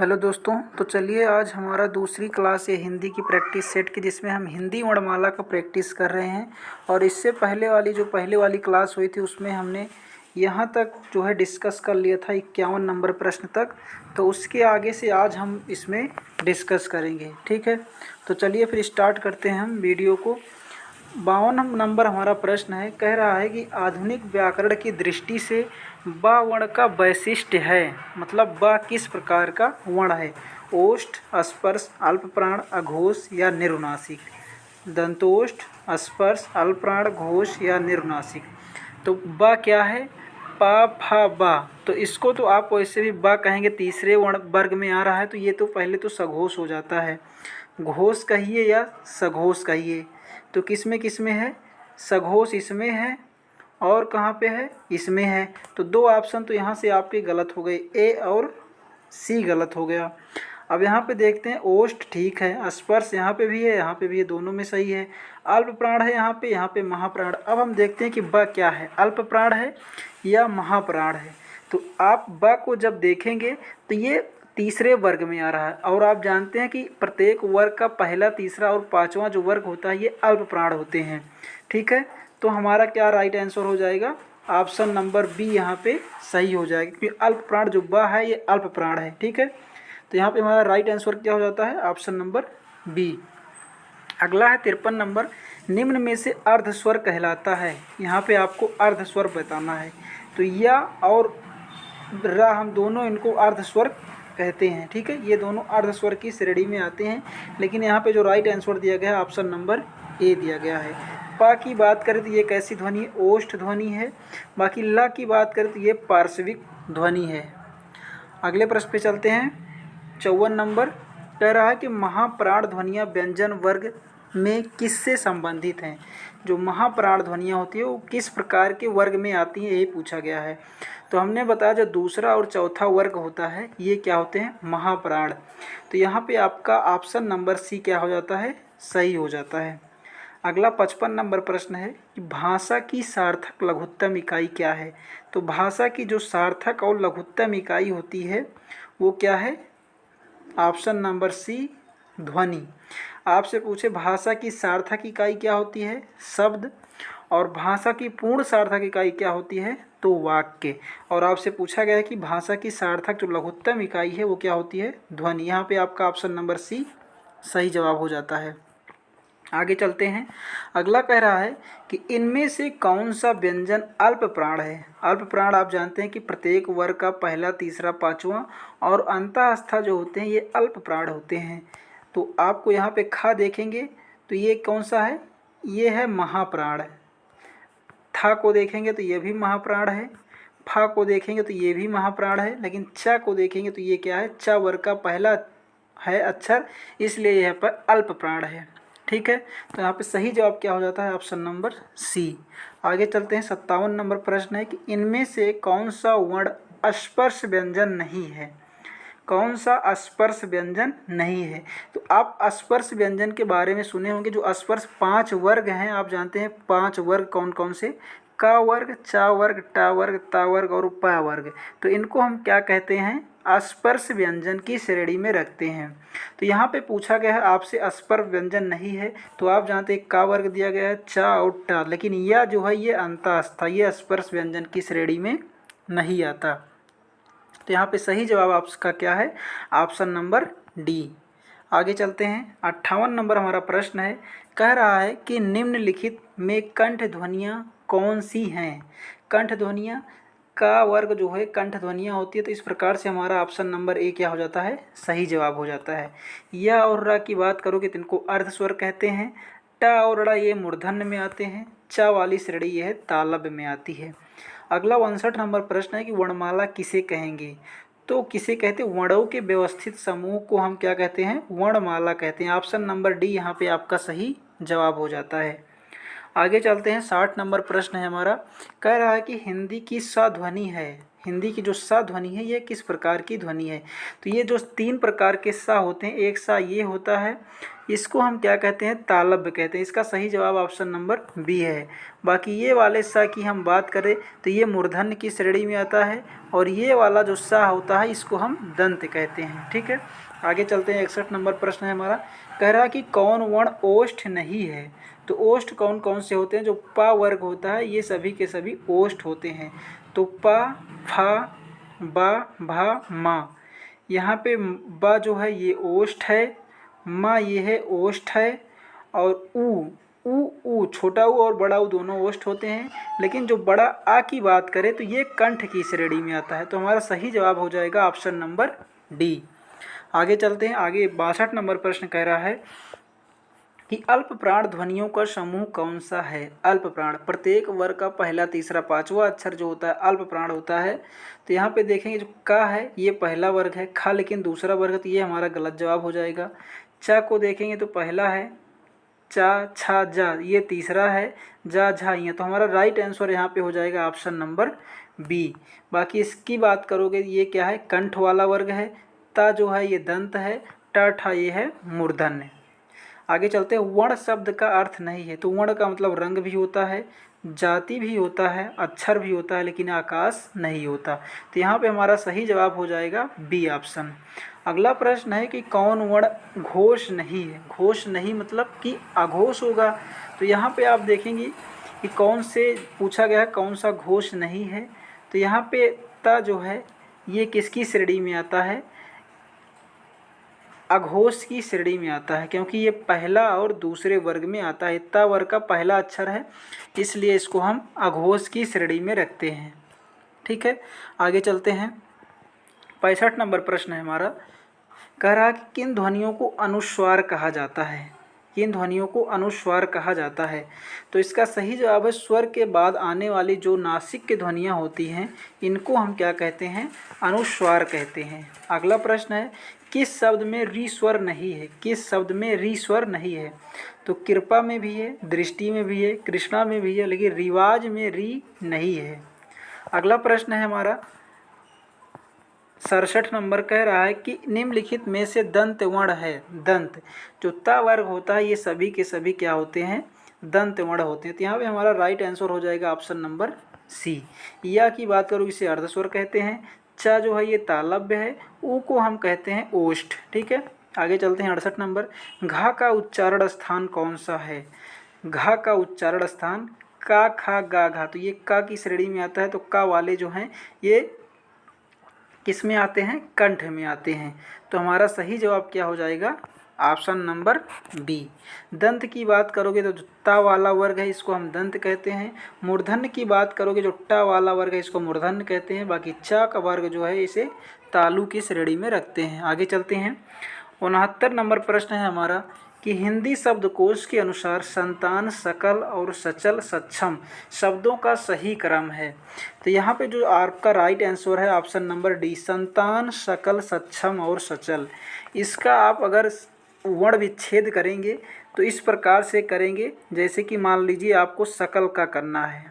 Hello दोस्तों, तो चलिए आज हमारा दूसरी क्लास है हिंदी की प्रैक्टिस सेट की, जिसमें हम हिंदी वर्णमाला का प्रैक्टिस कर रहे हैं। और इससे पहले वाली जो पहले वाली क्लास हुई थी उसमें हमने यहाँ तक जो है डिस्कस कर लिया था 51 नंबर प्रश्न तक। तो उसके आगे से आज हम इसमें डिस्कस करेंगे, ठीक है। तो चलिए फिर स्टार्ट करते हैं हम वीडियो को। 52 नंबर हमारा प्रश्न है, कह रहा है कि आधुनिक व्याकरण की दृष्टि से बा वर्ण का वैशिष्ट्य है, मतलब बा किस प्रकार का वर्ण है। ओष्ठ, स्पर्श, अल्पप्राण, अघोष या निरुनासिक। दंतोष्ठ, स्पर्श, अल्पप्राण, घोष या निरुनासिक। तो बा क्या है, पा फा बा। तो इसको तो आप वैसे भी बा कहेंगे, तीसरे वर्ण वर्ग में आ रहा है, तो ये तो पहले तो सघोष हो जाता है। घोष कहिए या सघोष कहिए, तो किस में है, सघोष इसमें है और कहाँ पे है, इसमें है। तो दो ऑप्शन तो यहाँ से आपके गलत हो गए, ए और सी गलत हो गया। अब यहाँ पे देखते हैं, ओष्ठ ठीक है, स्पर्श यहाँ पे भी है, यहाँ पे भी है, दोनों में सही है। अल्प प्राण है यहाँ पे महाप्राण। अब हम देखते हैं कि ब क्या है, अल्प प्राण है या महाप्राण है। तो आप ब को जब देखेंगे तो ये तीसरे वर्ग में आ रहा है, और आप जानते हैं कि प्रत्येक वर्ग का पहला, तीसरा और पांचवा जो वर्ग होता है ये अल्प प्राण होते हैं, ठीक है। तो हमारा क्या राइट आंसर हो जाएगा, ऑप्शन नंबर बी यहाँ पे सही हो जाएगा, क्योंकि अल्प प्राण जो ब है ये अल्प प्राण है, ठीक है। तो यहाँ पे हमारा राइट आंसर क्या हो जाता है, ऑप्शन नंबर बी। अगला है 53 नंबर, निम्न में से अर्ध स्वर कहलाता है। यहाँ पे आपको अर्ध स्वर बताना है। तो या और रा, हम दोनों इनको अर्ध स्वर कहते हैं, ठीक है। ये दोनों अर्ध स्वर की श्रेणी में आते हैं, लेकिन यहाँ पे जो राइट आंसर दिया गया है ऑप्शन नंबर ए दिया गया है। पा की बात करें तो ये कैसी ध्वनि है, ओष्ठ ध्वनि है। बाकी ला की बात करें तो ये पार्श्विक ध्वनि है। अगले प्रश्न पे चलते हैं। 54 नंबर कह रहा है कि महाप्राण ध्वनियाँ व्यंजन वर्ग में किससे संबंधित हैं। जो महाप्राण ध्वनियाँ होती है वो किस प्रकार के वर्ग में आती हैं, यही पूछा गया है। तो हमने बताया जो दूसरा और चौथा वर्ग होता है ये क्या होते हैं, महाप्राण। तो यहाँ पे आपका ऑप्शन नंबर सी क्या हो जाता है, सही हो जाता है। अगला 55 नंबर प्रश्न है कि भाषा की सार्थक लघुत्तम इकाई क्या है। तो भाषा की जो सार्थक और लघुत्तम इकाई होती है वो क्या है, ऑप्शन नंबर सी, ध्वनि। आपसे पूछे भाषा की सार्थक इकाई क्या होती है, शब्द। और भाषा की पूर्ण सार्थक इकाई क्या होती है, तो वाक्य। और आपसे पूछा गया है कि भाषा की सार्थक जो लघुत्तम इकाई है वो क्या होती है, ध्वनि। यहाँ पे आपका ऑप्शन नंबर सी सही जवाब हो जाता है। आगे चलते हैं। अगला कह रहा है कि इनमें से कौन सा व्यंजन अल्प प्राण है। अल्प प्राण आप जानते हैं कि प्रत्येक वर्ग का पहला, तीसरा, पांचवा और अंतःस्था जो होते हैं ये अल्प प्राण होते हैं। तो आपको यहाँ पे खा देखेंगे तो ये कौन सा है, ये है महाप्राण। था को देखेंगे तो ये भी महाप्राण है। फा को देखेंगे तो ये भी महाप्राण है। लेकिन चा को देखेंगे तो ये क्या है, चा वर्ग का पहला है अक्षर, इसलिए यहाँ पर अल्प प्राण है, ठीक है। तो यहाँ पे सही जवाब क्या हो जाता है, ऑप्शन नंबर सी। आगे चलते हैं। 57 नंबर प्रश्न है कि इनमें से कौन सा वर्ण स्पर्श व्यंजन नहीं है। कौन सा स्पर्श व्यंजन नहीं है। तो आप स्पर्श व्यंजन के बारे में सुने होंगे। जो स्पर्श 5 वर्ग हैं, आप जानते हैं 5 वर्ग कौन कौन से, का वर्ग, चा वर्ग, टा वर्ग, ता वर्ग और पा वर्ग। तो इनको हम क्या कहते हैं, स्पर्श व्यंजन की श्रेणी में रखते हैं। तो यहाँ पे पूछा गया है आपसे स्पर्श व्यंजन नहीं है, तो आप जानते हैं का वर्ग दिया गया है, चा और टा। लेकिन यह जो है ये अंतःस्था, ये स्पर्श व्यंजन की श्रेणी में नहीं आता। तो यहाँ पे सही जवाब आपका क्या है, ऑप्शन नंबर डी। आगे चलते हैं। 58 नंबर हमारा प्रश्न है, कह रहा है कि निम्नलिखित में कंठ ध्वनियाँ कौन सी हैं। कंठ ध्वनियाँ, का वर्ग जो है कंठ ध्वनियाँ होती है। तो इस प्रकार से हमारा ऑप्शन नंबर ए क्या हो जाता है, सही जवाब हो जाता है। या और रा की बात करोगे तो इनको अर्ध स्वर कहते हैं। टा और ड़ा ये मूर्धन्य में आते हैं। चा वाली श्रेणी ये है तालव्य में आती है। अगला 59 नंबर प्रश्न है कि वर्णमाला किसे कहेंगे। तो किसे कहते हैं, वर्णों के व्यवस्थित समूह को हम क्या कहते हैं, वर्णमाला कहते हैं। ऑप्शन नंबर डी यहाँ पे आपका सही जवाब हो जाता है। आगे चलते हैं। 60 नंबर प्रश्न है हमारा, कह रहा है कि हिंदी की स ध्वनि है। हिंदी की जो सा ध्वनि है ये किस प्रकार की ध्वनि है। तो ये जो 3 प्रकार के सा होते हैं, एक सा ये होता है, इसको हम क्या कहते हैं, तालव्य कहते हैं। इसका सही जवाब ऑप्शन नंबर बी है। बाकी ये वाले सा की हम बात करें तो ये मूर्धन्य की श्रेणी में आता है, और ये वाला जो सा होता है इसको हम दंत कहते हैं। ठीक है, आगे चलते हैं। 61 नंबर प्रश्न है हमारा, कह रहा कि कौन वर्ण ओष्ठ नहीं है। तो ओष्ठ कौन कौन से होते हैं, जो पा वर्ग होता है ये सभी के सभी ओष्ठ होते हैं। तो पा, फा, बा, भा, मा, यहाँ पे बा जो है ये ओष्ठ है, मा ये है ओष्ठ है, और ऊ छोटा ऊ और बड़ा ऊ दोनों ओष्ठ होते हैं। लेकिन जो बड़ा आ की बात करें तो ये कंठ की श्रेणी में आता है। तो हमारा सही जवाब हो जाएगा ऑप्शन नंबर डी। आगे चलते हैं। आगे 62 नंबर प्रश्न कह रहा है कि अल्प प्राण ध्वनियों का समूह कौन सा है। अल्प प्राण, प्रत्येक वर्ग का पहला, तीसरा, पांचवा अक्षर जो होता है अल्प प्राण होता है। तो यहाँ पे देखेंगे जो का है ये पहला वर्ग है, खा लेकिन दूसरा वर्ग है, तो ये हमारा गलत जवाब हो जाएगा। चा को देखेंगे तो पहला है, चा, छा, जा ये तीसरा है, जा, झा ये, तो हमारा राइट आंसर यहाँ पे हो जाएगा ऑप्शन नंबर बी। बाकी इसकी बात करोगे ये क्या है, कंठ वाला वर्ग है, ता जो है ये दंत है, टा, ठा ये है मूर्धन्य। आगे चलते हैं। वर्ण शब्द का अर्थ नहीं है। तो वर्ण का मतलब रंग भी होता है, जाति भी होता है, अक्षर भी होता है, लेकिन आकाश नहीं होता। तो यहाँ पे हमारा सही जवाब हो जाएगा बी ऑप्शन। अगला प्रश्न है कि कौन वर्ण घोष नहीं है। घोष नहीं मतलब कि अघोष होगा। तो यहाँ पे आप देखेंगे कि कौन से पूछा गया है, कौन सा घोष नहीं है। तो यहाँ पे ता जो है ये किसकी श्रेणी में आता है, अघोष की श्रेणी में आता है, क्योंकि ये पहला और दूसरे वर्ग में आता है। ता वर्ग का पहला अक्षर है, इसलिए इसको हम अघोष की श्रेणी में रखते हैं। ठीक है, आगे चलते हैं। 65 नंबर प्रश्न है हमारा, कह रहा कि किन ध्वनियों को अनुस्वार कहा जाता है। किन ध्वनियों को अनुस्वार कहा जाता है। तो इसका सही जवाब है स्वर के बाद आने वाली जो नासिक की ध्वनियाँ होती हैं इनको हम क्या कहते हैं, अनुस्वार कहते हैं। अगला प्रश्न है, किस शब्द में री स्वर नहीं है। किस शब्द में री स्वर नहीं है। तो कृपा में भी है, दृष्टि में भी है, कृष्णा में भी है, लेकिन रिवाज में री नहीं है। अगला प्रश्न है हमारा 67 नंबर, कह रहा है कि निम्नलिखित में से दंत वर्ण है। दंत जो ता वर्ग होता है ये सभी के सभी क्या होते हैं, दंत वर्ण होते हैं। तो यहाँ पे हमारा राइट आंसर हो जाएगा ऑप्शन नंबर सी। या की बात करूँ इसे अर्धस्वर कहते हैं, चा जो है ये तालव्य है, ऊ को हम कहते हैं ओष्ठ। ठीक है, आगे चलते हैं। 68 नंबर, घा का उच्चारण स्थान कौन सा है। घा का उच्चारण स्थान का, खा, गा, घा, तो ये का की श्रेणी में आता है। तो का वाले जो हैं ये किस में आते हैं, कंठ में आते हैं। तो हमारा सही जवाब क्या हो जाएगा, ऑप्शन नंबर बी। दंत की बात करोगे तो जो ता वाला वर्ग है इसको हम दंत कहते हैं। मूर्धन्य की बात करोगे जो टा वाला वर्ग है इसको मूर्धन्य कहते हैं। बाकी चा का वर्ग जो है इसे तालु की श्रेणी में रखते हैं। आगे चलते हैं। 69 नंबर प्रश्न है हमारा कि हिंदी शब्दकोश के अनुसार संतान, सकल और सचल, सक्षम शब्दों का सही क्रम है। तो यहाँ पे जो आपका राइट आंसर है ऑप्शन नंबर डी, संतान, सकल, सक्षम और सचल। इसका आप अगर वर्ण विच्छेद करेंगे तो इस प्रकार से करेंगे, जैसे कि मान लीजिए आपको सकल का करना है,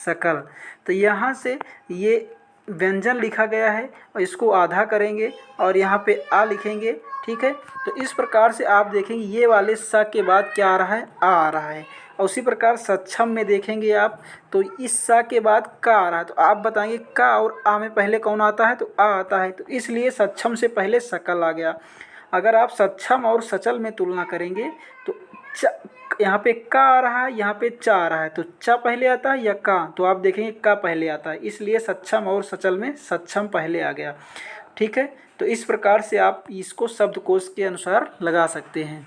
सकल, तो यहाँ से ये व्यंजन लिखा गया है और इसको आधा करेंगे और यहाँ पे आ लिखेंगे। ठीक है, तो इस प्रकार से आप देखेंगे ये वाले स के बाद क्या आ रहा है, आ रहा है। और उसी प्रकार सक्षम में देखेंगे आप तो इस सा के बाद का आ रहा है। तो आप बताएंगे का और आ में पहले कौन आता है, तो आ आता है, तो इसलिए सक्षम से पहले सकल आ गया। अगर आप सक्षम और सचल में तुलना करेंगे तो यहाँ पे का आ रहा है, यहाँ पे चा आ रहा है, तो चा पहले आता है या का, तो आप देखेंगे का पहले आता है, इसलिए सक्षम और सचल में सक्षम पहले आ गया। ठीक है, तो इस प्रकार से आप इसको शब्दकोश के अनुसार लगा सकते हैं।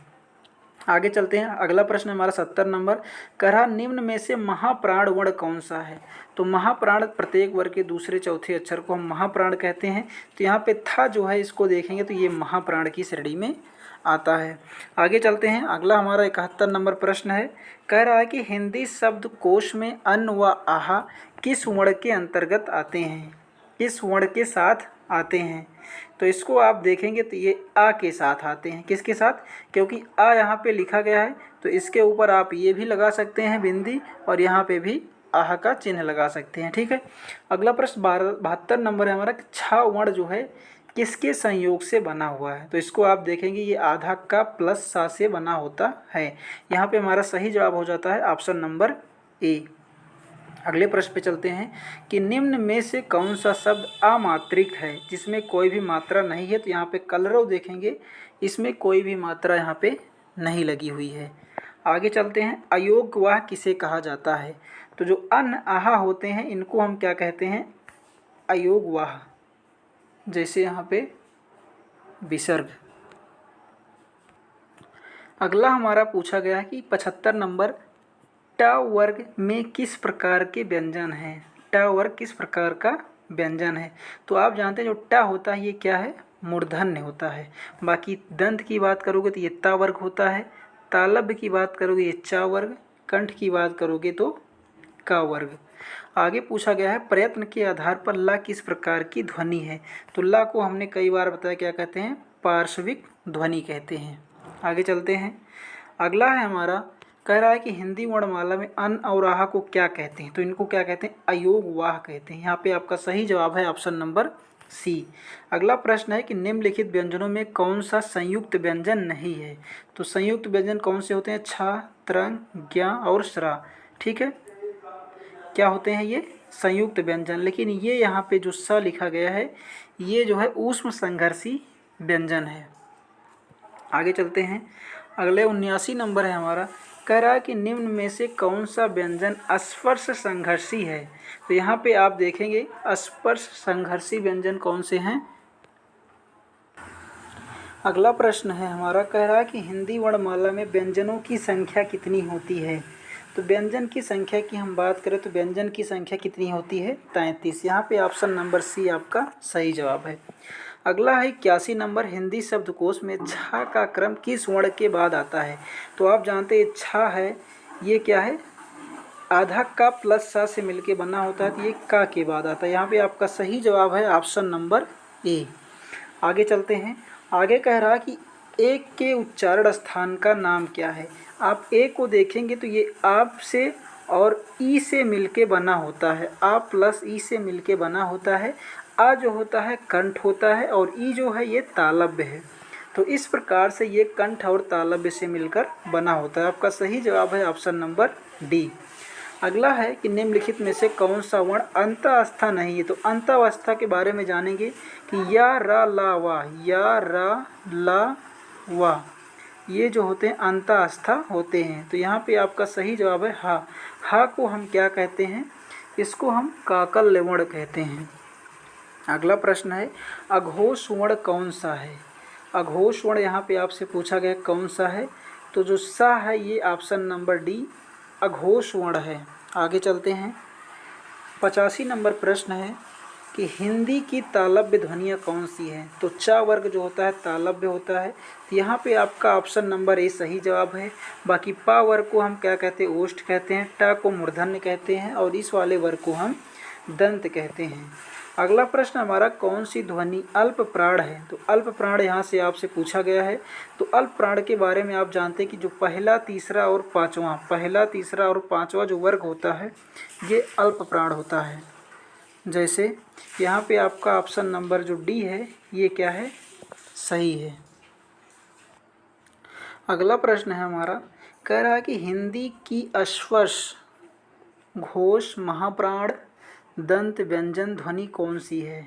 आगे चलते हैं। अगला प्रश्न हमारा 70 नंबर, कह रहा निम्न में से महाप्राण वर्ण कौन सा है। तो महाप्राण प्रत्येक वर्ग के दूसरे चौथे अक्षर को हम महाप्राण कहते हैं। तो यहाँ पे था जो है इसको देखेंगे तो ये महाप्राण की श्रेणी में आता है। आगे चलते हैं। अगला हमारा 71 नंबर प्रश्न है, कह रहा है कि हिंदी शब्दकोश में अन व आहा किस वर्ण के अंतर्गत आते हैं, किस वर्ण के साथ आते हैं। तो इसको आप देखेंगे तो ये आ के साथ आते हैं। किसके साथ, क्योंकि आ यहाँ पे लिखा गया है तो इसके ऊपर आप ये भी लगा सकते हैं बिंदी और यहाँ पे भी आह का चिन्ह लगा सकते हैं। ठीक है। अगला प्रश्न 72 नंबर है हमारा, छ वर्ण जो है किसके संयोग से बना हुआ है। तो इसको आप देखेंगे ये आधा का प्लस सा से बना होता है। यहाँ पे हमारा सही जवाब हो जाता है ऑप्शन नंबर ए। अगले प्रश्न पे चलते हैं कि निम्न में से कौन सा शब्द अमात्रिक है जिसमें कोई भी मात्रा नहीं है। तो यहाँ पे कलरव देखेंगे, इसमें कोई भी मात्रा यहाँ पे नहीं लगी हुई है। आगे चलते हैं, अयोग्यवाह किसे कहा जाता है। तो जो अन आहा होते हैं इनको हम क्या कहते हैं, अयोग्यवाह। जैसे यहाँ पे विसर्ग। अगला हमारा पूछा गया है कि 75 नंबर, ट वर्ग में किस प्रकार के व्यंजन हैं। ट वर्ग किस प्रकार का व्यंजन है। तो आप जानते हैं जो ट होता है ये क्या है, मूर्धन्य होता है। बाकी दंत की बात करोगे तो ये ता वर्ग होता है, तालब्य की बात करोगे ये चा वर्ग, कंठ की बात करोगे तो का वर्ग। आगे पूछा गया है प्रयत्न के आधार पर ला किस प्रकार की ध्वनि है। तो ला को हमने कई बार बताया क्या कहते हैं, पार्श्विक ध्वनि कहते हैं। आगे चलते हैं, अगला है हमारा, कह रहा है कि हिंदी वर्णमाला में अन और आहा को क्या कहते हैं। तो इनको क्या कहते हैं, अयोग्यवाह कहते हैं। यहाँ पे आपका सही जवाब है ऑप्शन नंबर सी। अगला प्रश्न है कि निम्नलिखित व्यंजनों में कौन सा संयुक्त व्यंजन नहीं है। तो संयुक्त व्यंजन कौन से होते हैं, छा, त्रंग, ज्ञा और श्रा। ठीक है, क्या होते हैं ये संयुक्त व्यंजन। लेकिन ये यहाँ पे जो स लिखा गया है ये जो है ऊष्म संघर्षी व्यंजन है। आगे चलते हैं, अगले 79 नंबर है हमारा, कह रहा है कि निम्न में से कौन सा व्यंजन स्पर्श संघर्षी है। तो यहाँ पे आप देखेंगे स्पर्श संघर्षी व्यंजन कौन से हैं। अगला प्रश्न है हमारा, कह रहा है कि हिंदी वर्णमाला में व्यंजनों की संख्या कितनी होती है। तो व्यंजन की संख्या की हम बात करें तो व्यंजन की संख्या कितनी होती है, 33। यहाँ पे ऑप्शन नंबर सी आपका सही जवाब है। अगला है 81 नंबर, हिंदी शब्दकोश में छा का क्रम किस वर्ण के बाद आता है। तो आप जानते हैं छा है ये क्या है, आधा का प्लस सा से मिलके बना होता है, तो ये का के बाद आता है। यहाँ पे आपका सही जवाब है ऑप्शन नंबर ए। आगे चलते हैं, आगे कह रहा कि एक के उच्चारण स्थान का नाम क्या है। आप ए को देखेंगे तो ये आप से और ई से मिलके बना होता है, आ प्लस ई से मिलके बना होता है। आ जो होता है कंठ होता है और ई जो है ये तालव्य है। तो इस प्रकार से ये कंठ और तालव्य से मिलकर बना होता है। आपका सही जवाब है ऑप्शन नंबर डी। अगला है कि निम्नलिखित में से कौन सा वर्ण अंतावस्था नहीं है। तो अंतावस्था के बारे में जानेंगे कि या रा ला वा, या रा ला वा, ये जो होते हैं अंतावस्था होते हैं। तो यहाँ पे आपका सही जवाब है हा। हा को हम क्या कहते हैं, इसको हम काकल वर्ण कहते हैं। अगला प्रश्न है अघोष वर्ण कौन सा है। अघोष वर्ण यहाँ पे आपसे पूछा गया कौन सा है। तो जो सा है ये ऑप्शन नंबर डी अघोष वर्ण है। आगे चलते हैं, 85 नंबर प्रश्न है कि हिंदी की तालव्य ध्वनियाँ कौन सी हैं। तो चा वर्ग जो होता है तालव्य होता है। तो यहाँ पे आपका ऑप्शन नंबर ए सही जवाब है। बाकी पा वर्ग को हम क्या कहते हैं, ओष्ठ कहते हैं, टा को मूर्धन्य कहते हैं और इस वाले वर्ग को हम दंत कहते हैं। अगला प्रश्न हमारा, कौन सी ध्वनि अल्प प्राण है। तो अल्प प्राण यहाँ से आपसे पूछा गया है। तो अल्प प्राण के बारे में आप जानते हैं कि जो पहला तीसरा और पांचवा जो वर्ग होता है ये अल्प प्राण होता है। जैसे यहाँ पे आपका ऑप्शन नंबर जो डी है ये क्या है, सही है। अगला प्रश्न है हमारा, कह रहा है कि हिंदी की अस्पर्श घोष महाप्राण दंत व्यंजन ध्वनि कौन सी है।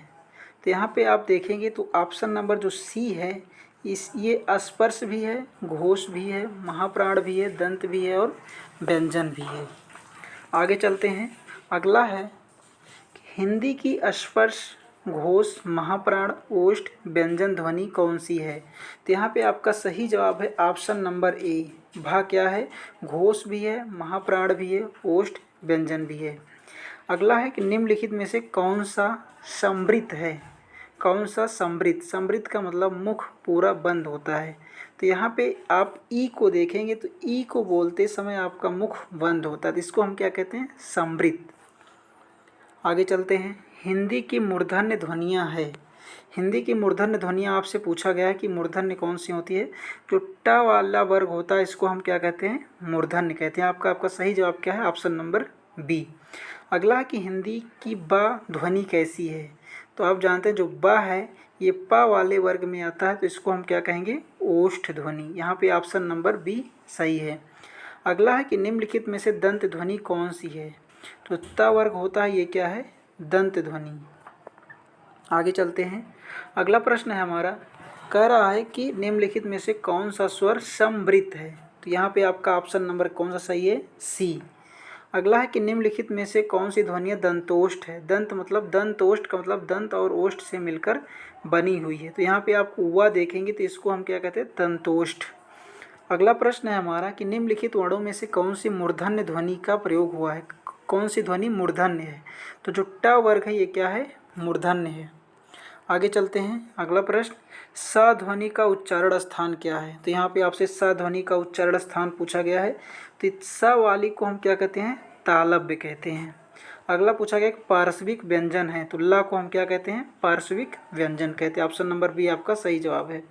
तो यहाँ पे आप देखेंगे तो ऑप्शन नंबर जो सी है ये स्पर्श भी है, घोष भी है, महाप्राण भी है, दंत भी है और व्यंजन भी है। आगे चलते हैं, अगला है हिंदी की स्पर्श घोष महाप्राण ओष्ठ व्यंजन ध्वनि कौन सी है। तो यहाँ पे आपका सही जवाब है ऑप्शन नंबर ए। भा क्या है, घोष भी है, महाप्राण भी है, ओष्ठ व्यंजन भी है। अगला है कि निम्नलिखित में से कौन सा समृत है। कौन सा समृत, समृत का मतलब मुख पूरा बंद होता है। तो यहाँ पे आप ई को देखेंगे तो ई को बोलते समय आपका मुख बंद होता है, तो इसको हम क्या कहते हैं, समृत। आगे चलते हैं, हिंदी की मूर्धन्य ध्वनियाँ है। हिंदी की मूर्धन्य ध्वनियाँ आपसे पूछा गया है कि मूर्धन्य कौन सी होती है। जो ट वाला वर्ग होता है इसको हम क्या कहते हैं, मूर्धन्य कहते हैं। आपका सही जवाब क्या है, ऑप्शन नंबर बी। अगला है कि हिंदी की बा ध्वनि कैसी है। तो आप जानते हैं जो बा है ये पा वाले वर्ग में आता है, तो इसको हम क्या कहेंगे, ओष्ठ ध्वनि। यहाँ पे ऑप्शन नंबर बी सही है। अगला है कि निम्नलिखित में से दंत ध्वनि कौन सी है। तो ता वर्ग होता है, ये क्या है, दंत ध्वनि। आगे चलते हैं। अगला प्रश्न है हमारा, कह रहा है कि निम्नलिखित में से कौन सा स्वर समवृत्त है। तो यहाँ पे आपका ऑप्शन नंबर कौन सा सही है, सी। अगला है कि निम्नलिखित में से कौन सी ध्वनि दंतोष्ठ है। दंत मतलब दंतोष्ठ का मतलब दंत और ओष्ठ से मिलकर बनी हुई है। तो यहाँ पे आप उवा देखेंगे तो इसको हम क्या कहते हैं, दंतोष्ठ। अगला प्रश्न है हमारा कि निम्नलिखित वर्णों में से कौन सी मूर्धन्य ध्वनि का प्रयोग हुआ है। कौन सी ध्वनि मूर्धन्य है। तो जो ट वर्ग है ये क्या है, मूर्धन्य है। आगे चलते हैं। अगला प्रश्न, स ध्वनि का उच्चारण स्थान क्या है। तो यहाँ पे आपसे स ध्वनि का उच्चारण स्थान पूछा गया है। तो स वाली को हम क्या कहते हैं, तालव्य कहते हैं। अगला पूछा गया कि पार्श्विक व्यंजन है। तो ला को हम क्या कहते हैं, पार्श्विक व्यंजन कहते हैं। ऑप्शन नंबर बी आपका सही जवाब है।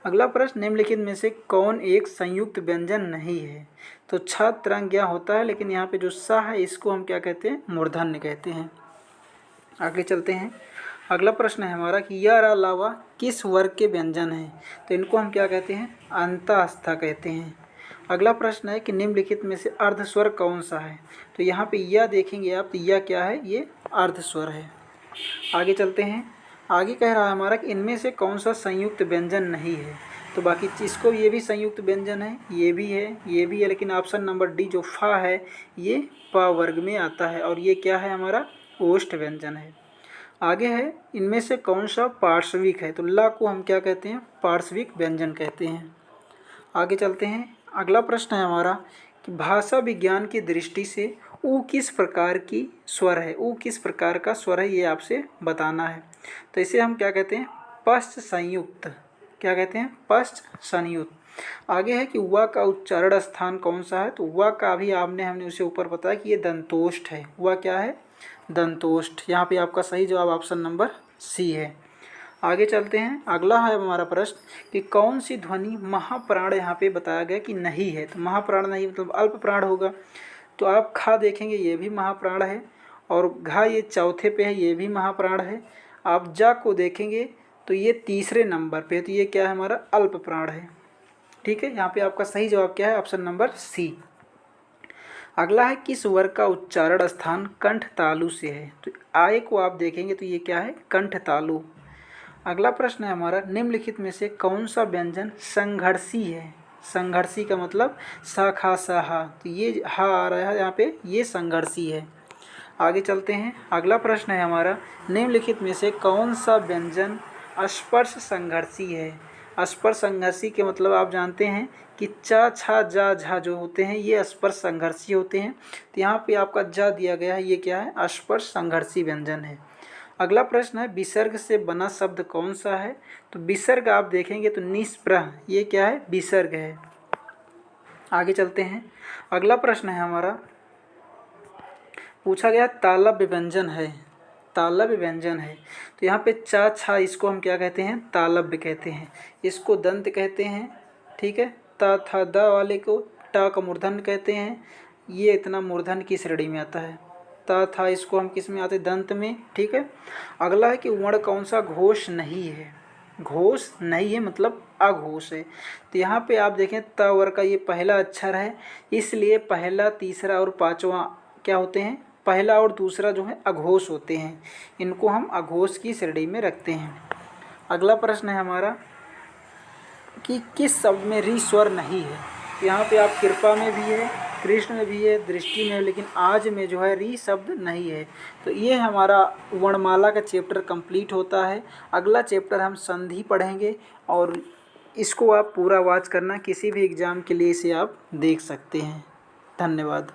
अगला प्रश्न, निम्नलिखित में से कौन एक संयुक्त व्यंजन नहीं है। तो छ तरंग्या होता है, लेकिन यहाँ पे जो सा है इसको हम क्या कहते हैं, मूर्धन्य कहते हैं। आगे चलते हैं। अगला प्रश्न है हमारा कि यह अलावा किस वर्ग के व्यंजन हैं। तो इनको हम क्या कहते हैं, अंतःस्था कहते हैं। अगला प्रश्न है कि निम्नलिखित में से अर्धस्वर कौन सा है। तो यहाँ पे यह देखेंगे आप, तो यह क्या है, ये अर्धस्वर है। आगे चलते हैं। आगे कह रहा है हमारा कि इनमें से कौन सा संयुक्त व्यंजन नहीं है। तो बाकी इसको ये भी संयुक्त व्यंजन है, ये भी है, ये भी है, लेकिन ऑप्शन नंबर डी जो फा है ये प वर्ग में आता है और ये क्या है, हमारा ओष्ठ व्यंजन है। आगे है, इनमें से कौन सा पार्श्विक है। तो ला को हम क्या कहते हैं, पार्श्विक व्यंजन कहते हैं। आगे चलते हैं। अगला प्रश्न है हमारा कि भाषा विज्ञान की दृष्टि से ऊ किस प्रकार की स्वर है। ऊ किस प्रकार का स्वर है ये आपसे बताना है। तो इसे हम क्या कहते हैं, पश्च संयुक्त। क्या कहते हैं, पश्च संयुक्त। आगे है कि वा का उच्चारण स्थान कौन सा है। तो वा का भी हमने उसे ऊपर बताया कि ये दंतोष्ठ है। वा क्या है, दंतोष्ठ। यहाँ पे आपका सही जवाब ऑप्शन नंबर सी है। आगे चलते हैं। अगला है हमारा प्रश्न कि कौन सी ध्वनि महाप्राण यहाँ पे बताया गया कि नहीं है। तो महाप्राण नहीं मतलब अल्प प्राण होगा। तो आप खा देखेंगे ये भी महाप्राण है, और घा ये चौथे पे है, ये भी महाप्राण है। आप जा को देखेंगे तो ये तीसरे नंबर पे है, तो ये क्या है, हमारा अल्प प्राण है। ठीक है, यहाँ पे आपका सही जवाब क्या है, ऑप्शन नंबर सी। अगला है किस वर्ग का उच्चारण स्थान कंठ तालु से है। तो आय को आप देखेंगे तो ये क्या है, कंठ तालु। अगला प्रश्न है हमारा, निम्नलिखित में से कौन सा व्यंजन संघर्षी है। संघर्षी का मतलब सा खा सा हा, तो ये हा आ रहा है यहाँ पे, ये संघर्षी है। आगे चलते हैं। अगला प्रश्न है हमारा, निम्नलिखित में से कौन सा व्यंजन स्पर्श संघर्षी है। स्पर्श संघर्षी के मतलब आप जानते हैं कि चा छा जा झा जो होते हैं ये स्पर्श संघर्षी होते हैं। तो यहाँ पे आपका जा दिया गया है, ये क्या है, स्पर्श संघर्षी व्यंजन है। अगला प्रश्न है, विसर्ग से बना शब्द कौन सा है। तो विसर्ग आप देखेंगे तो निष्प्रह, ये क्या है, विसर्ग है। आगे चलते हैं। अगला प्रश्न है हमारा, पूछा गया तालव्य व्यंजन है। तालव्य व्यंजन है, तो यहाँ पे चा छा इसको हम क्या कहते हैं, तालव्य कहते हैं। इसको दंत कहते हैं। ठीक है, ता था दा वाले को टा का मूर्धन्य कहते हैं। ये इतना मूर्धन्य की श्रेणी में आता है। ता था इसको हम किस में आते, दंत में। ठीक है। अगला है कि वर्ण कौन सा घोष नहीं है। घोष नहीं है मतलब अघोष है। तो यहाँ पे आप देखें त वर्ग का ये पहला अक्षर है, इसलिए पहला, तीसरा और पांचवा क्या होते हैं, पहला और दूसरा जो है अघोष होते हैं। इनको हम अघोष की श्रेणी में रखते हैं। अगला प्रश्न है हमारा कि किस शब्द में री स्वर नहीं है। यहाँ पे आप कृपा में भी है, कृष्ण में भी है, दृष्टि में है, लेकिन आज में जो है री शब्द नहीं है। तो ये हमारा वर्णमाला का चैप्टर कंप्लीट होता है। अगला चैप्टर हम संधि पढ़ेंगे और इसको आप पूरा वॉच करना, किसी भी एग्ज़ाम के लिए इसे आप देख सकते हैं। धन्यवाद।